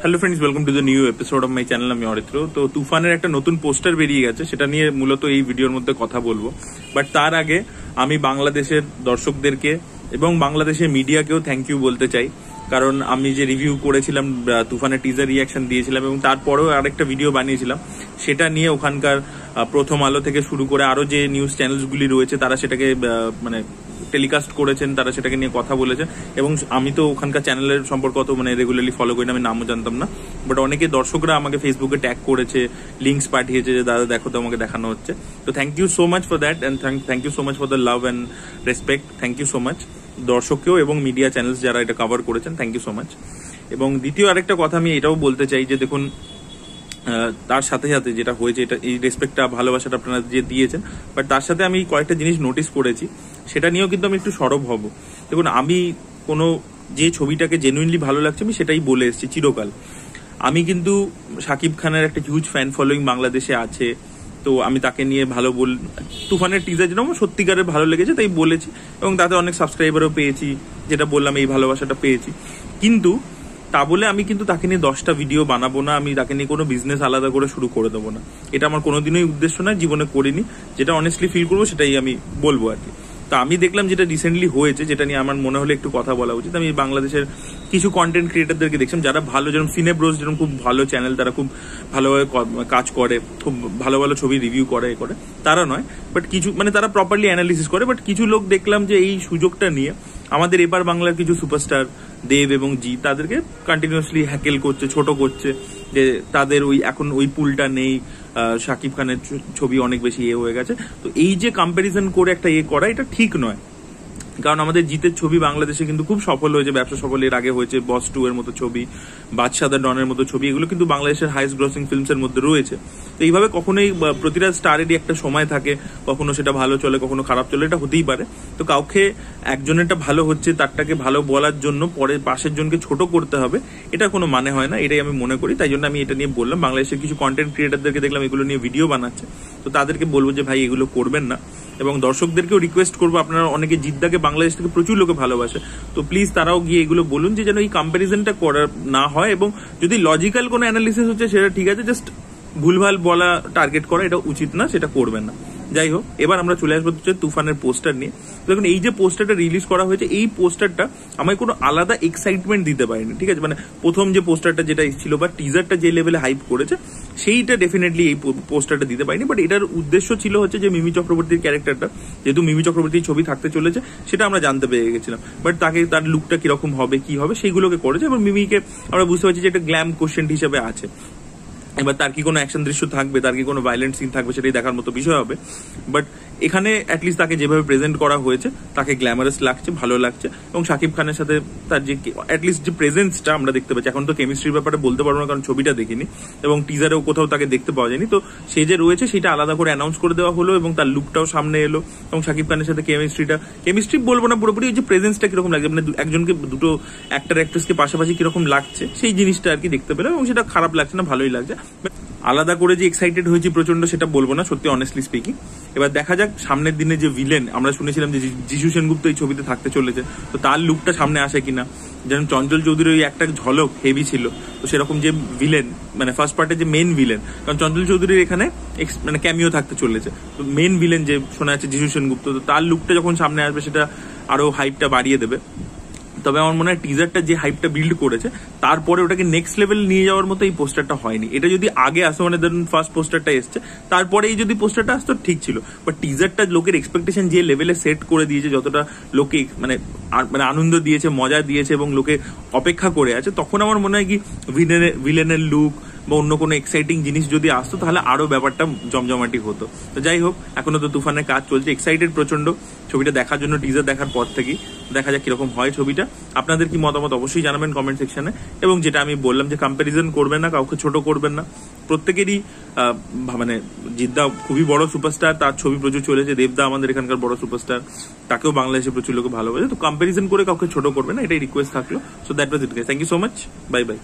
Hello friends, welcome to the new episode of my channel. আমি অরিত্র। তো তুফানের একটা নতুন পোস্টার বেরিয়ে গেছে, সেটা নিয়ে মূলত এই ভিডিওর মধ্যে কথা বলবো। বাট তার আগে আমি বাংলাদেশের দর্শকদেরকে এবং বাংলাদেশের মিডিয়াকেও থ্যাংক ইউ বলতে চাই, কারণ আমি যে রিভিউ করেছিলাম, তুফানের টিজার রিয়াকশন দিয়েছিলাম এবং তারপরেও আরেকটা ভিডিও বানিয়েছিলাম, সেটা নিয়ে ওখানকার প্রথম আলো থেকে শুরু করে আরো যে নিউজ চ্যানেলসগুলি রয়েছে তারা সেটাকে মানে টেলিকাস্ট করেছেন, তারা সেটাকে নিয়ে কথা বলেছেন। এবং আমি তো ওখানকার চ্যানেলের সম্পর্কে অত রেগুলারলি ফলো করি না, আমি নামও জানতাম না। বাট অনেকে দর্শকরা আমাকে ফেসবুকে ট্যাগ করেছে, লিঙ্কস পাঠিয়েছে যে দাদা দেখো তো, আমাকে দেখানো হচ্ছে। তো thank you so much for that, and thank you so much for the love and respect. Thank you so much দর্শককেও এবং মিডিয়া চ্যানেলস যারা এটা কভার করেছেন, থ্যাংক ইউ সো মাচ। এবং দ্বিতীয় আরেকটা কথা আমি এটাও বলতে চাই যে দেখুন, তার সাথে সাথে যেটা হয়েছে, এটা এই রেসপেক্টটা ভালোবাসাটা আপনারা যে দিয়েছেন, বাট তার সাথে আমি কয়েকটা জিনিস নোটিস করেছি, সেটা নিয়েও কিন্তু আমি একটু সরব হব। দেখুন, আমি কোনো যে ছবিটাকে জেনুইনলি ভালো লাগছে আমি সেটাই বলে এসেছি চিরকাল। আমি কিন্তু শাকিব খানের একটা হিউজ ফ্যান ফলোয়িং বাংলাদেশে আছে, তো আমি তাকে নিয়ে ভালো তুফানের টিজার যেটা আমার সত্যিকারের ভালো লেগেছে তাই বলেছি, এবং তাতে অনেক সাবস্ক্রাইবারও পেয়েছি, যেটা বললাম এই ভালোবাসাটা পেয়েছি। কিন্তু তা বলে আমি কিন্তু তাকে নিয়ে 10টা ভিডিও বানাবো না, আমি তাকে নিয়ে কোনো বিজনেস আলাদা করে শুরু করে দেবো না। এটা আমার কোনোদিনই উদ্দেশ্য নয়, জীবনে করিনি। যেটা অনেস্টলি ফিল করবো সেটাই আমি বলবো আর কি। তো আমি দেখলাম যেটা রিসেন্টলি হয়েছে, যেটা নিয়ে আমার মনে হলো একটু কথা বলা উচিত। আমি বাংলাদেশের কিছু কন্টেন্ট ক্রিয়েটারদেরকে দেখছিলাম যারা ভালো, যেরকম সিনেব্রোস, যেরকম খুব ভালো চ্যানেল, তারা খুব ভালোভাবে কাজ করে, খুব ভালো ভালো ছবি রিভিউ করে, তারা নয়, বাট কিছু তারা প্রপারলি অ্যানালিসিস করে। বাট কিছু লোক দেখলাম যে এই সুযোগটা নিয়ে আমাদের এবার বাংলার কিছু সুপারস্টার দেব এবং জি তাদেরকে কন্টিনিউয়াসলি হ্যাকেল করছে, ছোট করছে, যে তাদের এখন ওই পুলটা নেই, শাকিব খানের ছবি অনেক বেশি হয়ে গেছে। তো এই যে কম্প্যারিজন করে একটা করা, এটা ঠিক নয়। কারণ আমাদের জিতের ছবি বাংলাদেশে কিন্তু খুব সফল হয়েছে, ব্যবসা সফল এর আগে হয়েছে, বস 2 এর মতো ছবি, বাদশাহ ডনের মতো ছবি, এগুলো কিন্তু বাংলাদেশের হাইস্ট গ্রসিং ফিল্মস এর মধ্যে রয়েছে। তো এইভাবে কখনোই প্রতিটা স্টারেরই একটা সময় থাকে, কখনো সেটা ভালো চলে, কখনো খারাপ চলে, এটা হতেই পারে। তো কাউকে একজনেরটা ভালো হচ্ছে তারটাকে ভালো বলার জন্য পরে পাশের জনকে ছোট করতে হবে, এটা কোনো মানে হয় না, এটাই আমি মনে করি। তাই জন্য আমি এটা নিয়ে বললাম। বাংলাদেশের কিছু কন্টেন্ট ক্রিয়েটারদেরকে দেখলাম এগুলো নিয়ে ভিডিও বানাচ্ছে, তো তাদেরকে বলবো যে ভাই এগুলো করবেন না। এবং দর্শকদেরকেও রিকোয়েস্ট করবো, আপনারা অনেকে জিদ্দাকে বাংলাদেশ থেকে প্রচুর লোকে ভালোবাসে, তো প্লিজ তারাও গিয়ে এগুলো বলুন যে যেন এই কম্প্যারিজনটা করা না হয়। এবং যদি লজিক্যাল কোনো অ্যানালিসিস হচ্ছে সেটা ঠিক আছে, জাস্ট ভুলভাল বলা, টার্গেট করা এটা উচিত না, সেটা করবেন না। যাই হোক, এবার আমরা চলে আসবো তুফানের পোস্টার নিয়ে। দেখুন, এই যে পোস্টারটা রিলিজ করা হয়েছে, এই পোস্টারটা আমায় কোনো আলাদা এক্সাইটমেন্ট দিতে পারেনি, ঠিক আছে? প্রথম যে পোস্টারটা যেটা ছিল বা টিজারটা যে লেভেলে হাইপ করেছে, সেইটা ডেফিনেটলি এই পোস্টারটা দিতে পারেনি। বাট এটার উদ্দেশ্য ছিল হচ্ছে যে মিমি চক্রবর্তীর ক্যারেক্টারটা, যেহেতু মিমি চক্রবর্তীর ছবি থাকতে চলেছে, সেটা আমরা জানতে পেরে গেছিলাম। বাট তার লুকটা কিরকম হবে, কি হবে, সেইগুলোকে করেছে। এবং মিমিকে আমরা বুঝতে পারছি যে একটা গ্ল্যাম কোশ্চেন হিসেবে আছে। এবার তার কি কোনো অ্যাকশন দৃশ্য থাকবে, তার কি কোনো ভায়োলেন্ট সিন থাকবে, সেটাই দেখার মতো বিষয় হবে। বাট এখানে অ্যাটলিস্ট তাকে যেভাবে প্রেজেন্ট করা হয়েছে, তাকে গ্ল্যামারাস লাগছে, ভালো লাগছে। এবং শাকিব খানের সাথে তার যে অ্যাটলিস্ট যে প্রেজেন্সটা আমরা দেখতে পাচ্ছি, এখন তো কেমিস্ট্রির ব্যাপারে বলতে পারবো না কারণ ছবিটা দেখিনি এবং টিজারেও কোথাও তাকে দেখতে পাওয়া যায়নি। তো সে যে রয়েছে সেটা আলাদা করে অ্যানাউন্স করে দেওয়া হলো এবং তার লুকটাও সামনে এলো। এবং শাকিব খানের সাথে কেমিস্ট্রি বলবো না, পুরোপুরি যে প্রেজেন্সটা কিরকম লাগছে, একজনকে, দুটো অ্যাক্টর অ্যাক্ট্রেসকে পাশাপাশি কিরকম লাগছে, সেই জিনিসটা আর কি দেখতে পেলাম। এবং সেটা খারাপ লাগছে না, ভালোই লাগছে। আলাদা করে যে এক্সাইটেড হয়েছি প্রচন্ড, সেটা বলবো না, সত্যি অনেস্টলি স্পিকিং। এবার দেখা যাক সামনের দিনে যে ভিলেন, আমরা শুনেছিলাম যে যিশু সেনগুপ্ত এই ছবিতে থাকতে চলেছে, তো তার লুকটা সামনে আসে কিনা। যেমন চঞ্চল চৌধুরীর ওই একটা ঝলক হেভি ছিল, তো সেরকম যে ভিলেন, ফার্স্ট পার্টের যে মেন ভিলেন, কারণ চঞ্চল চৌধুরীর এখানে ক্যামিও থাকতে চলেছে, তো মেন ভিলেন যে শোনা যাচ্ছে যিশু সেনগুপ্ত, তো তার লুকটা যখন সামনে আসবে সেটা আরো হাইপটা বাড়িয়ে দেবে। তবে আমার মনে হয় টিজারটা যে হাইপটা বিল্ড করেছে, তারপরে ওটাকে নেক্সট লেভেল নিয়ে যাওয়ার মতো এই পোস্টারটা হয়নি। এটা যদি আগে আসতো, ধরুন ফার্স্ট পোস্টারটা এসছে, তারপরে এই যদি পোস্টারটা আসতো ঠিক ছিল। বাট টিজারটা লোকের এক্সপেকটেশন যে লেভেলে সেট করে দিয়েছে, যতটা লোকে আনন্দ দিয়েছে, মজা দিয়েছে এবং লোকে অপেক্ষা করে আছে, তখন আমার মনে হয় কি ভিলেনের লুক বা অন্য কোনো এক্সাইটিং জিনিস যদি আসতো তাহলে আরো ব্যাপারটা জমজমাটি হতো। তো যাই হোক, এখনো তো তুফানের কাজ চলছে, এক্সাইটেড প্রচন্ড ছবিটা দেখার জন্য। টিজার দেখার পর থেকেই দেখা যাক কিরকম হয় ছবিটা। আপনাদের কি মতামত অবশ্যই জানাবেন কমেন্ট সেকশনে। এবং যেটা আমি বললাম যে কম্প্যারিজন করবেন না, কাউকে ছোট করবেন না। প্রত্যেকেরই জিদ্দা খুবই বড় সুপারস্টার, তার ছবি প্রচুর চলেছে। দেবদা আমাদের এখানকার বড় সুপারস্টার, তাকেও বাংলাদেশে প্রচুর লোক ভালোবাসে। তো কম্প্যারিজন করে কাউকে ছোট করবেন না, এটাই রিকোয়েস্ট থাকলো। So that was it guys, thank you so much, bye by.